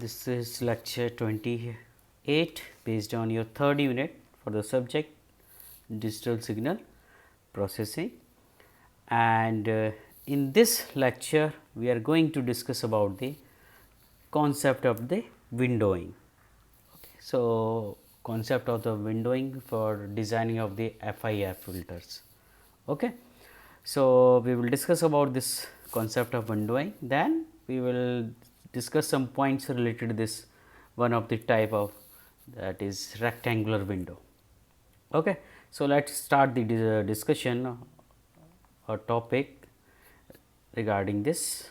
This is lecture 28 based on your third unit for the subject digital signal processing, and in this lecture we are going to discuss about the concept of the windowing. Okay. So, concept of the windowing for designing of the FIR filters. Okay. So, we will discuss about this concept of windowing, then we will discuss some points related to this one of the type of, that is rectangular window. Okay. So, let us start the discussion or topic regarding this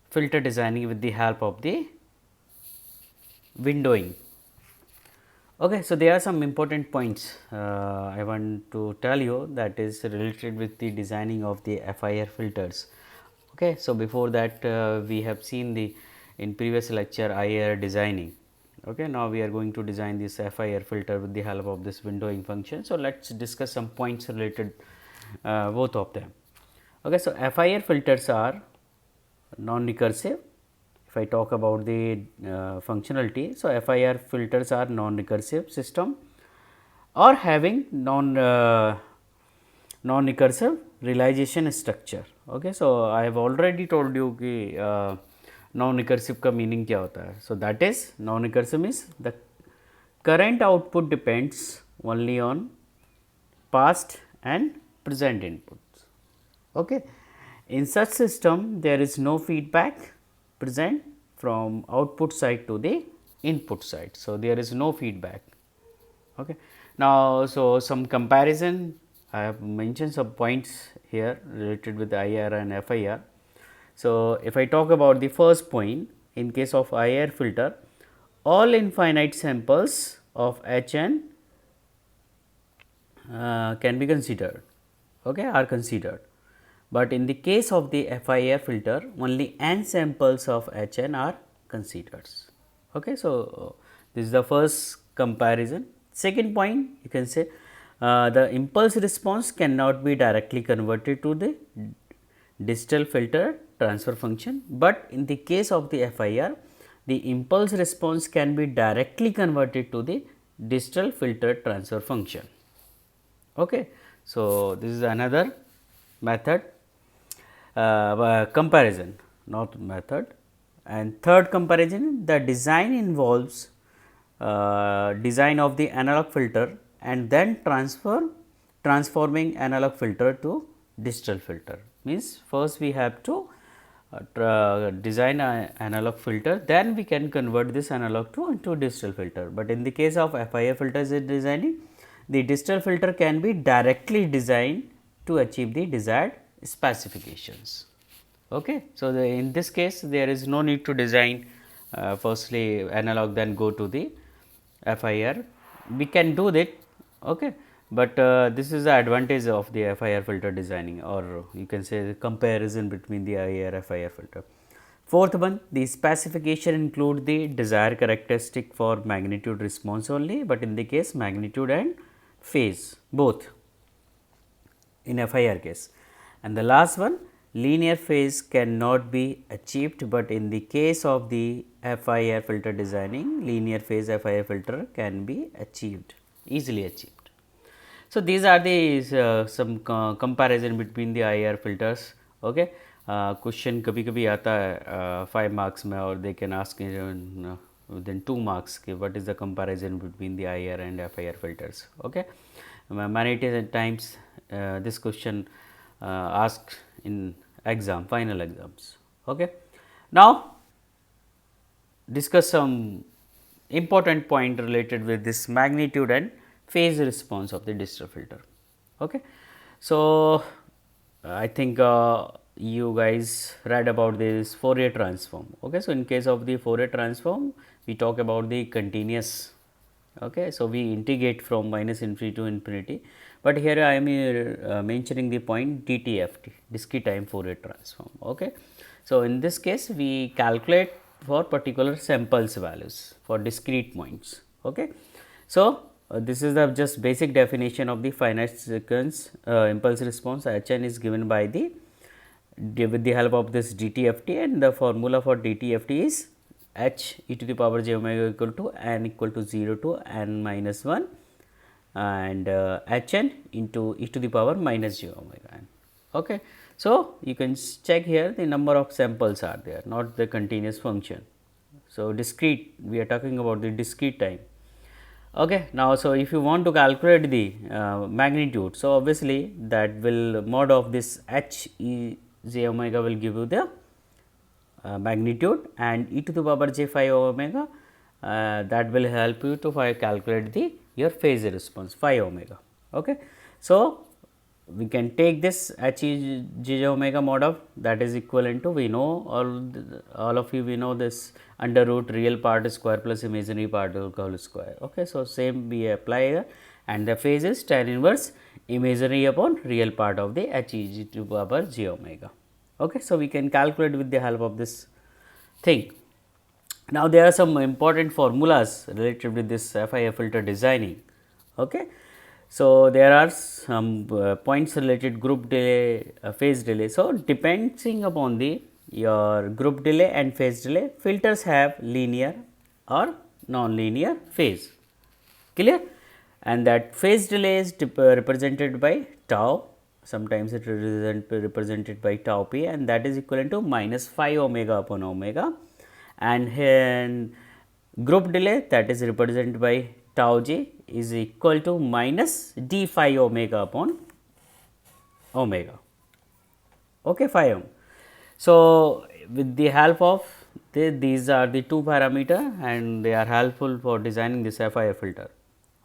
filter designing with the help of the windowing. Okay, so there are some important points I want to tell you, that is related with the designing of the FIR filters. Okay, so before that we have seen the in previous lecture IR designing. Okay, now we are going to design this FIR filter with the help of this windowing function. So let us discuss some points related both of them. Okay, so FIR filters are non-recursive. If I talk about the functionality, so FIR filters are non-recursive system or having non-recursive realization structure. Okay, so I have already told you कि non-recursive का meaning क्या होता है. So that is non-recursive means the current output depends only on past and present inputs. Okay. In such system, there is no feedback present from output side to the input side. So, there is no feedback. Okay. Now, so some comparison, I have mentioned some points here related with IR and FIR. So, if I talk about the first point, in case of IR filter, all infinite samples of HN can be considered, okay, are considered. But in the case of the FIR filter, only n samples of HN are considered. Okay, so this is the first comparison. Second point, you can say the impulse response cannot be directly converted to the digital filter transfer function, but in the case of the FIR, the impulse response can be directly converted to the digital filter transfer function. Okay. So, this is another method comparison, not method. And third comparison, the design involves design of the analog filter and then transforming analog filter to digital filter. Means first we have to design an analog filter, then we can convert this analog to into digital filter. But in the case of FIR filters designing, the digital filter can be directly designed to achieve the desired specifications. Okay. So, in this case there is no need to design firstly analog, then go to the FIR. We can do that, okay, but this is the advantage of the FIR filter designing, or you can say the comparison between the IR FIR filter. Fourth one, the specification include the desired characteristic for magnitude response only, but in the case magnitude and phase both in FIR case. And the last one, linear phase cannot be achieved, but in the case of the FIR filter designing, linear phase FIR filter can be achieved, easily achieved. So, these are the some comparison between the IR filters. Okay. Question कभी कभी आता है 5 marks में, और they can ask within 2 marks what is the comparison between the IR and FIR filters. Okay. Many times this question asked in exam, final exams. Okay. Now, discuss some important point related with this magnitude and phase response of the digital filter. Okay. So, I think you guys read about this Fourier transform. Okay. So, in case of the Fourier transform, we talk about the continuous. Okay. So, we integrate from minus infinity to infinity, but here I am mentioning the point DTFT, discrete time Fourier transform. Okay. So, in this case we calculate for particular samples values for discrete points. Okay. So, this is the just basic definition of the finite sequence impulse response. Hn is given by the with the help of this DTFT, and the formula for DTFT is h e to the power j omega equal to n equal to 0 to n minus 1 and h n into e to the power minus j omega n. Okay. So, you can check here the number of samples are there, not the continuous function. So, discrete, we are talking about the discrete time. Okay. Now, so if you want to calculate the magnitude, so obviously that will mod of this h e j omega will give you the magnitude, and e to the power j phi omega that will help you to calculate the your phase response phi omega. Okay. So, we can take this h e j omega mod of that is equivalent to, we know all of you, we know this under root real part square plus imaginary part whole square. Okay. So, same we apply here, and the phase is tan inverse imaginary upon real part of the h e to the power j omega. Okay. So, we can calculate with the help of this thing. Now, there are some important formulas related with this FIR filter designing. Okay. So, there are some points related group delay, phase delay. So, depending upon the your group delay and phase delay, filters have linear or non-linear phase, clear, and that phase delay is represented by tau, sometimes it is represented by tau p, and that is equivalent to minus phi omega upon omega, and here group delay that is represented by tau j is equal to minus d phi omega upon omega. Okay, phi om. So, with the help of these are the two parameter, and they are helpful for designing this FIR filter.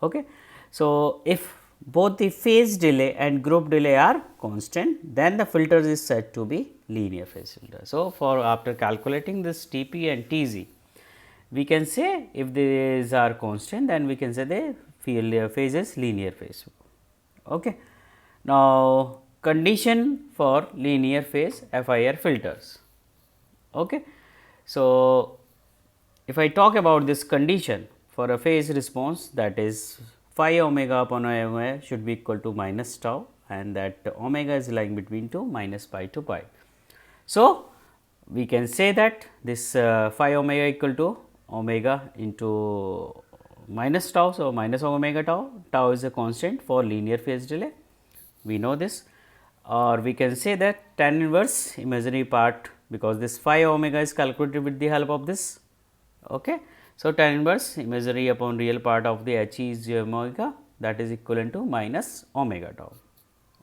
Okay. So, if both the phase delay and group delay are constant, then the filter is said to be linear phase filter. So, for after calculating this Tp and Tz, we can say if these are constant, then we can say the phase is linear phase. Okay. Now, condition for linear phase FIR filters. Okay. So, if I talk about this condition for a phase response, that is phi omega upon omega should be equal to minus tau, and that omega is lying between 2 minus pi to pi. So, we can say that this phi omega equal to omega into minus tau. So, minus omega tau, tau is a constant for linear phase delay, we know this, or we can say that tan inverse imaginary part, because this phi omega is calculated with the help of this. Okay. So, tan inverse imaginary upon real part of the h e j omega, that is equivalent to minus omega tau.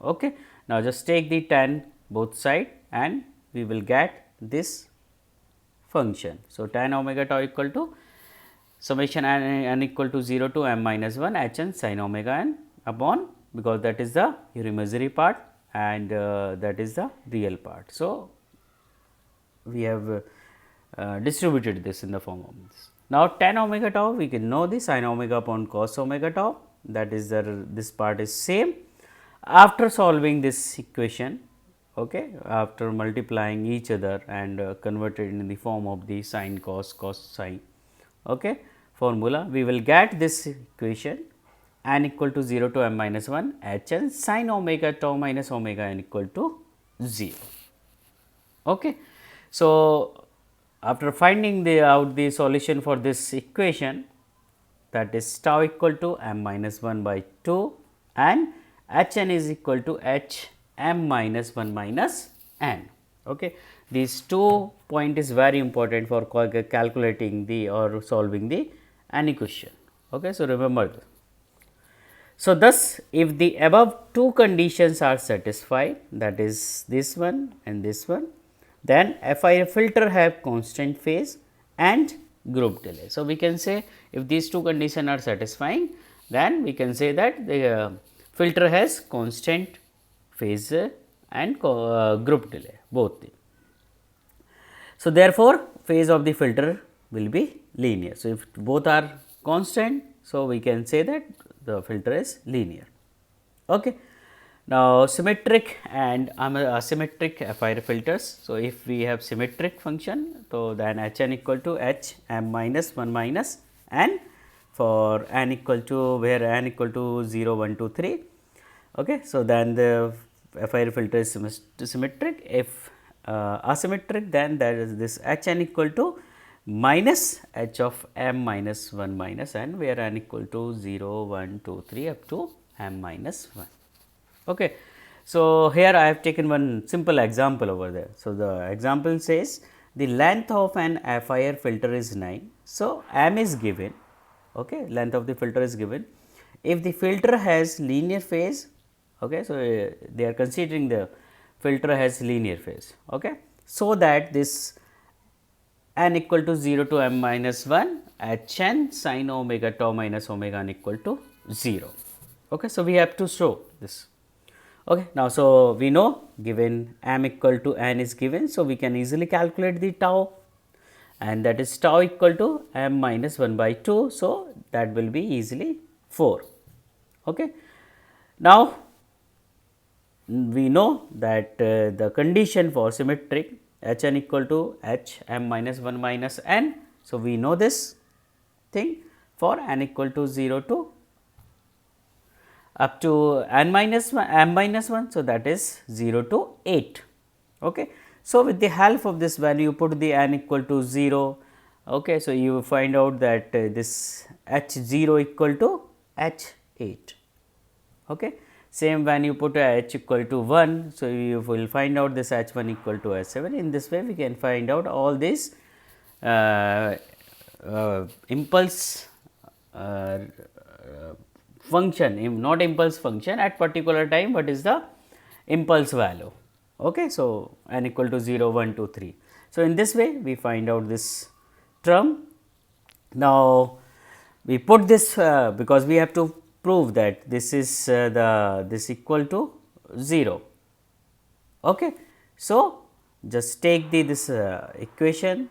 Okay. Now, just take the tan both side and we will get this function. So, tan omega tau equal to summation n equal to 0 to m minus 1 h n sin omega n upon, because that is the your imaginary part and that is the real part. So, we have distributed this in the form of this. Now, tan omega tau we can know the sin omega upon cos omega tau, that is this part is same. After solving this equation, okay, after multiplying each other and converted in the form of the sin cos cos sin, okay, formula, we will get this equation n equal to 0 to m minus 1 h n sin omega tau minus omega n equal to 0. Okay. So, after finding out the solution for this equation, that is tau equal to m minus 1 by 2 and h n is equal to h m minus 1 minus n. Okay. These 2 point is very important for calculating the or solving the any question. Okay. So, remember this. So, thus if the above two conditions are satisfied, that is this one and this one, then FIR filter have constant phase and group delay. So, we can say if these two conditions are satisfying, then we can say that the filter has constant phase and group delay both. So, therefore, phase of the filter will be linear. So, if both are constant, so we can say that the filter is linear. Okay. Now, symmetric and asymmetric FIR filters. So, if we have symmetric function, so then h n equal to h m minus 1 minus n for n equal to where n equal to 0, 1, 2, 3. Okay. So, then the FIR filter is symmetric. If asymmetric, then there is this h n equal to minus h of m minus 1 minus n, where n equal to 0, 1, 2, 3 up to m minus 1. Okay. So, here I have taken one simple example over there. So, the example says the length of an FIR filter is 9. So, m is given, okay, length of the filter is given. If the filter has linear phase, okay, so they are considering the filter has linear phase, okay. So, that this n equal to 0 to m minus 1 h n sin omega tau minus omega n equal to 0. Okay. So, we have to show this. Okay. Now, so we know given m equal to n is given. So, we can easily calculate the tau, and that is tau equal to m minus 1 by 2. So, that will be easily 4. Okay. Now, we know that the condition for symmetric h n equal to h m minus 1 minus n. So, we know this thing for n equal to 0 to up to n minus 1 m minus 1. So, that is 0 to 8. Okay. So, with the help of this value you put the n equal to 0. Okay. So, you find out that this h 0 equal to h 8. Okay. Same when you put h equal to 1. So, you will find out this h 1 equal to h 7. In this way we can find out all these impulse function, not impulse function at particular time, what is the impulse value. Okay. So, n equal to 0, 1, 2, 3. So, in this way we find out this term. Now, we put this because we have to prove that this is this equal to 0. Okay. So, just take this equation.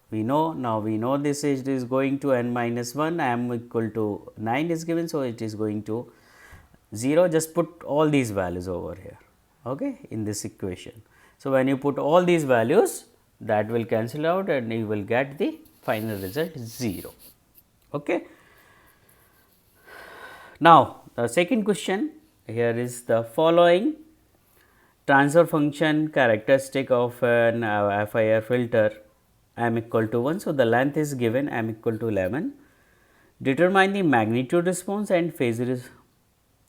We know now we know this is going to n minus 1, m equal to 9 is given. So, it is going to 0, just put all these values over here, okay, in this equation. So, when you put all these values, that will cancel out and you will get the final result 0. Okay. Now, the second question here is the following transfer function characteristic of an FIR filter m equal to 1. So, the length is given m equal to 11. Determine the magnitude response and phase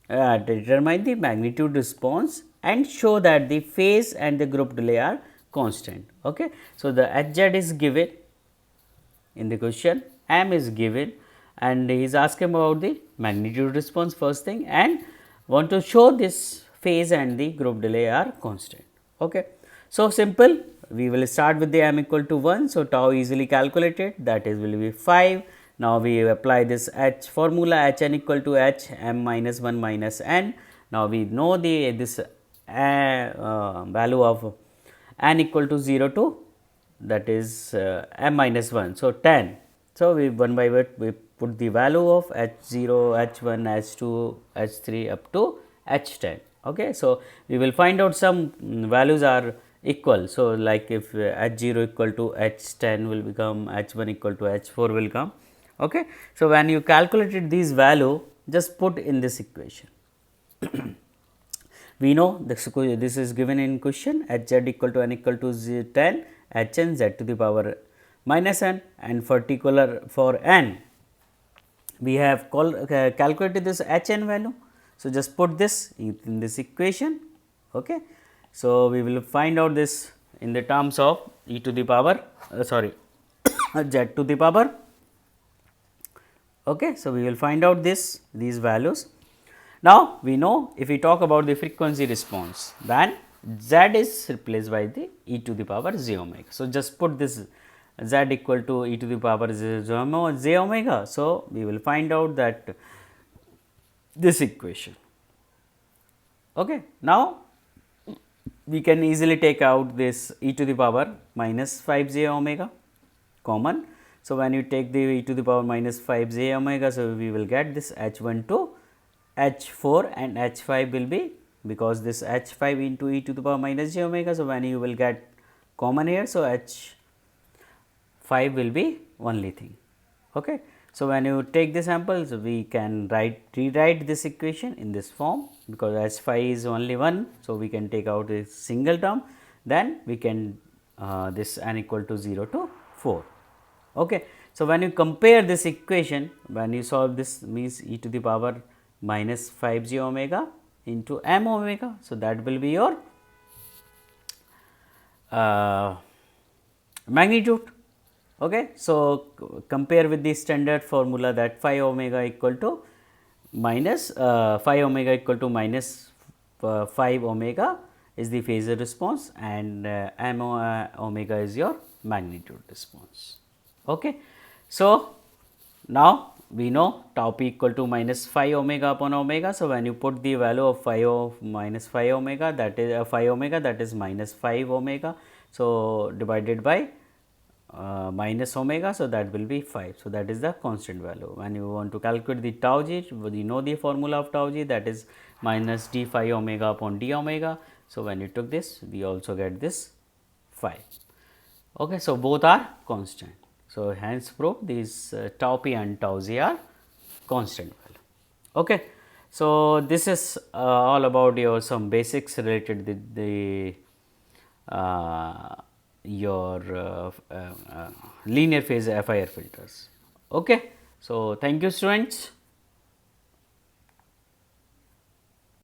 determine the magnitude response and show that the phase and the group delay are constant. Okay. So, the Hz is given in the question, m is given, and he is asking about the magnitude response first thing and want to show this phase and the group delay are constant. Okay. So, simple, we will start with the m equal to 1. So, tau easily calculated, that is will be 5. Now, we apply this h formula h n equal to h m minus 1 minus n. Now, we know the this value of n equal to 0 to that is m minus 1. So, 10. So, we one by one we put the value of h 0, h 1, h 2, h 3 up to h 10. Okay. So, we will find out some values are equal. So, like if h 0 equal to h 10 will become h 1 equal to h 4 will come. Okay. So, when you calculated these value, just put in this equation. We know this is given in question h z equal to n equal to 10 h n z to the power minus n, and particular for n we have calculated this h n value. So, just put this in this equation. Okay. So, we will find out this in the terms of e to the power z to the power. Okay. So, we will find out these values. Now, we know if we talk about the frequency response, then z is replaced by the e to the power j omega. So, just put this z equal to e to the power j omega. So, we will find out that this equation. Okay. Now, we can easily take out this e to the power minus 5 j omega common. So, when you take the e to the power minus 5 j omega, so we will get this h 1 to h 4 and h 5 will be, because this h 5 into e to the power minus j omega. So, when you will get common here, so h 5 will be only thing. Okay. So, when you take the samples, we can rewrite this equation in this form, because h 5 is only 1. So, we can take out a single term, then we can this n equal to 0 to 4. Okay. So, when you compare this equation, when you solve this, means e to the power minus 5 j omega into m omega. So, that will be your magnitude. Okay. So, compare with the standard formula that phi omega equal to minus phi omega equal to minus 5 omega is the phasor response, and m omega is your magnitude response. Okay. So, now we know tau p equal to minus phi omega upon omega. So, when you put the value of phi of minus phi omega, that is phi omega, that is minus 5 omega. So, divided by minus omega. So, that will be 5. So, that is the constant value. When you want to calculate the tau g, you know the formula of tau g, that is minus d phi omega upon d omega. So, when you took this, we also get this 5. Okay. So, both are constant. So, hence proof these tau p and tau z are constant value. Okay. So, this is all about your some basics related to the your linear phase FIR filters. Okay. So, thank you students.